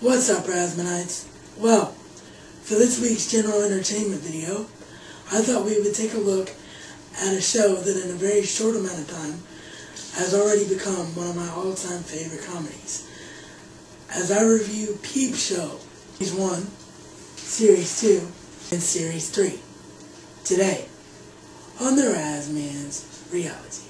What's up, Rasmanites? Well, for this week's general entertainment video, I thought we would take a look at a show that in a very short amount of time has already become one of my all-time favorite comedies. As I review Peep Show, Series 1, Series 2, and Series 3, today on the Rasman's Reality.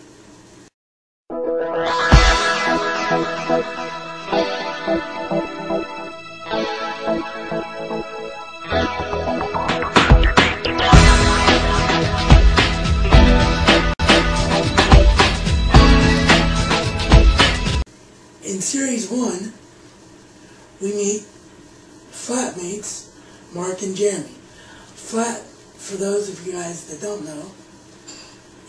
In Series 1, we meet flatmates Mark and Jeremy. Flat, for those of you guys that don't know,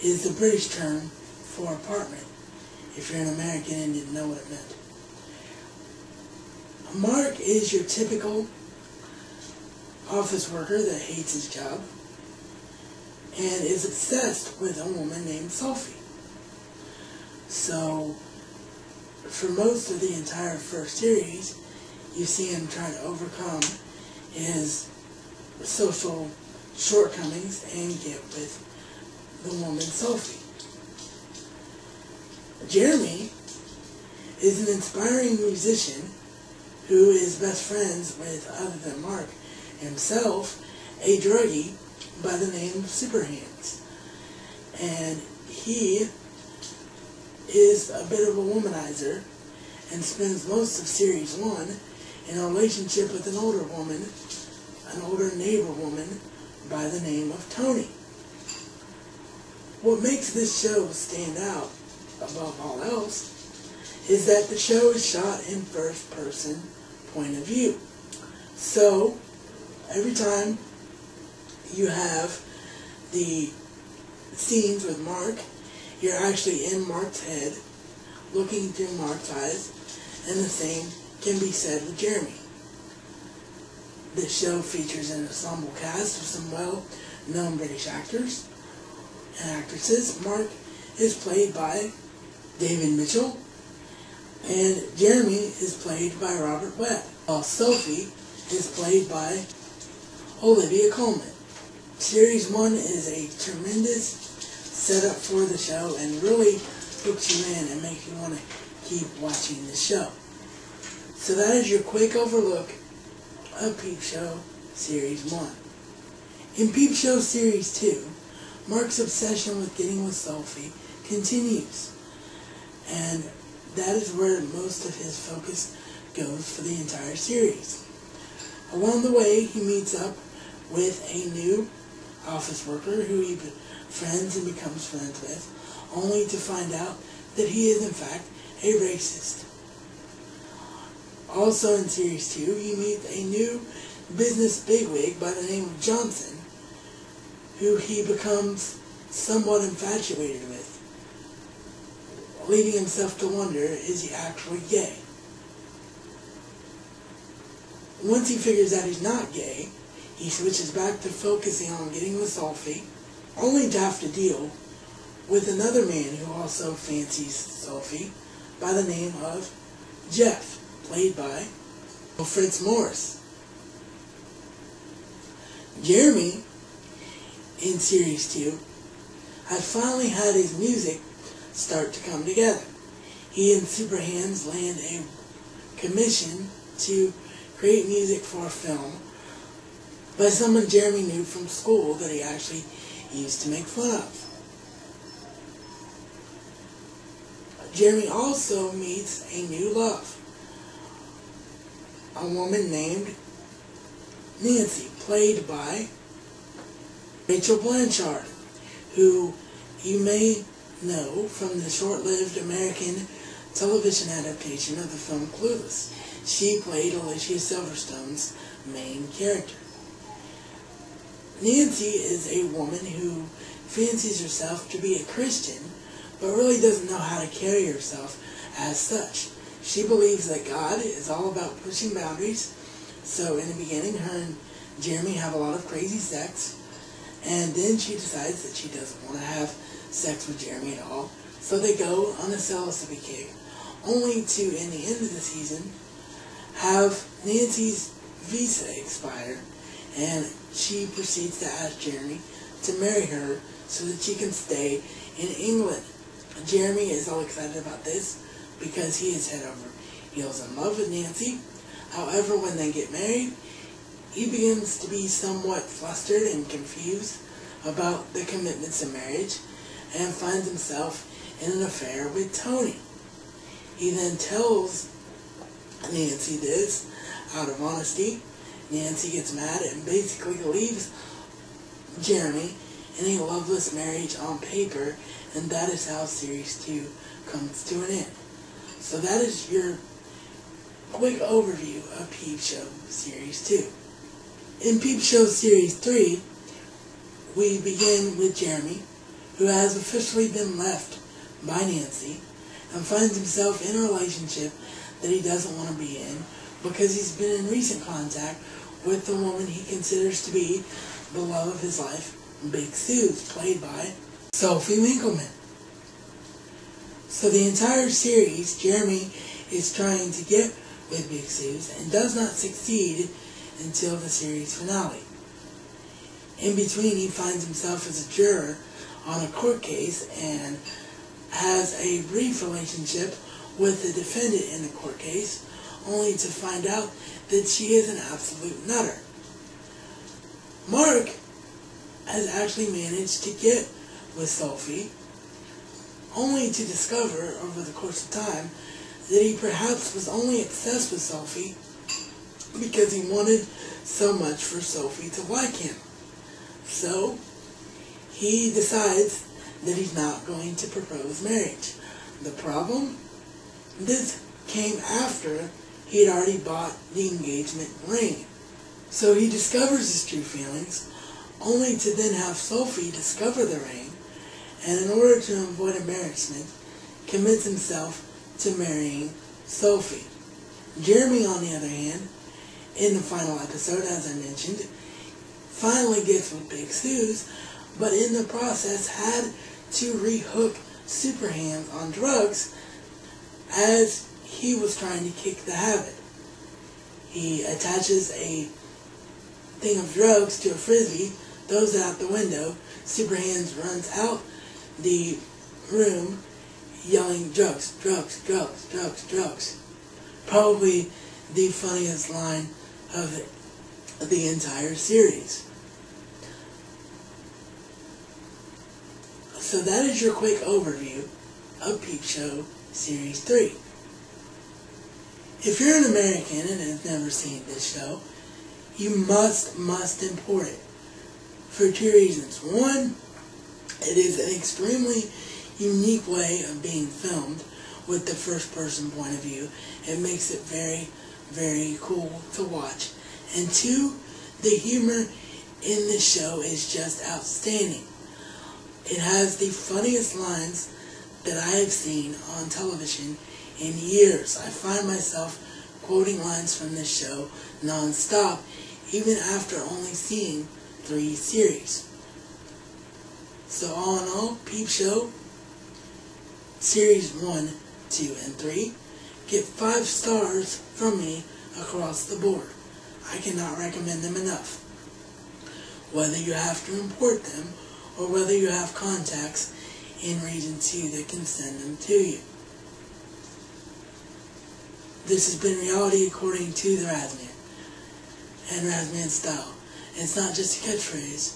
is the British term for apartment, if you're an American and didn't know what it meant. Mark is your typical office worker that hates his job and is obsessed with a woman named Sophie. So, for most of the entire first series, you see him trying to overcome his social shortcomings and get with the woman Sophie. Jeremy is an inspiring musician who is best friends with, other than Mark himself, a druggie by the name of Superhands. And he is a bit of a womanizer and spends most of Series 1 in a relationship with an older woman, an older neighbor woman by the name of Tony. What makes this show stand out above all else is that the show is shot in first person point of view. So every time you have the scenes with Mark, you're actually in Mark's head, looking through Mark's eyes, and the same can be said with Jeremy. This show features an ensemble cast of some well-known British actors and actresses. Mark is played by David Mitchell, and Jeremy is played by Robert Webb, while Sophie is played by Olivia Colman. Series 1 is a tremendous setup for the show and really hooks you in and makes you want to keep watching the show. So that is your quick overlook of Peep Show Series 1. In Peep Show Series 2, Mark's obsession with getting with Sophie continues, and that is where most of his focus goes for the entire series. Along the way, he meets up with a new office worker who he befriends and becomes friends with, only to find out that he is in fact a racist. Also in Series 2, he meets a new business bigwig by the name of Johnson, who he becomes somewhat infatuated with, leaving himself to wonder, is he actually gay? Once he figures out he's not gay, he switches back to focusing on getting with Sophie, only to have to deal with another man who also fancies Sophie by the name of Jeff, played by Fritz Morris. Jeremy, in Series 2, had finally had his music start to come together. He and Superhands land a commission to create music for a film by someone Jeremy knew from school that he actually used to make fun of. Jeremy also meets a new love, a woman named Nancy, played by Rachel Blanchard, who you may know from the short-lived American television adaptation of the film Clueless. She played Alicia Silverstone's main character. Nancy is a woman who fancies herself to be a Christian, but really doesn't know how to carry herself as such. She believes that God is all about pushing boundaries, so in the beginning, her and Jeremy have a lot of crazy sex, and then she decides that she doesn't want to have sex with Jeremy at all, so they go on a celibacy kick, only to, in the end of the season, have Nancy's visa expire, and she proceeds to ask Jeremy to marry her so that she can stay in England. Jeremy is all excited about this because he is head over heels in love with Nancy. However, when they get married, he begins to be somewhat flustered and confused about the commitments of marriage and finds himself in an affair with Tony. He then tells Nancy this out of honesty. Nancy gets mad and basically leaves Jeremy in a loveless marriage on paper, and that is how Series 2 comes to an end. So that is your quick overview of Peep Show Series 2. In Peep Show Series 3, we begin with Jeremy, who has officially been left by Nancy and finds himself in a relationship that he doesn't want to be in because he's been in recent contact with the woman he considers to be the love of his life, Big Suze, played by Sophie Winkleman. So the entire series, Jeremy is trying to get with Big Suze and does not succeed until the series finale. In between, he finds himself as a juror on a court case and has a brief relationship with the defendant in the court case, only to find out that she is an absolute nutter. Mark has actually managed to get with Sophie, only to discover over the course of time that he perhaps was only obsessed with Sophie because he wanted so much for Sophie to like him. So he decides that he's not going to propose marriage. The problem? This came after he had already bought the engagement ring. So he discovers his true feelings, only to then have Sophie discover the ring, and in order to avoid embarrassment, commits himself to marrying Sophie. Jeremy, on the other hand, in the final episode, as I mentioned, finally gets with Big Suze, but in the process had to rehook Super Hands on drugs as he was trying to kick the habit. He attaches a thing of drugs to a frisbee, throws it out the window. Super Hands runs out the room yelling, "Drugs, drugs, drugs, drugs, drugs." Probably the funniest line of the entire series. So that is your quick overview of Peep Show Series 3. If you're an American and have never seen this show, you must import it for two reasons. One, it is an extremely unique way of being filmed with the first person point of view. It makes it very, very cool to watch. And two, the humor in this show is just outstanding. It has the funniest lines that I have seen on television in years. I find myself quoting lines from this show non-stop, even after only seeing 3 series. So all in all, Peep Show Series 1, 2, and 3 get 5 stars from me across the board. I cannot recommend them enough. Whether you have to import them or whether you have contacts in Region 2 that can send them to you. This has been reality according to the Razman and Razman style. It's not just a catchphrase,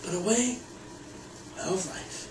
but a way of life.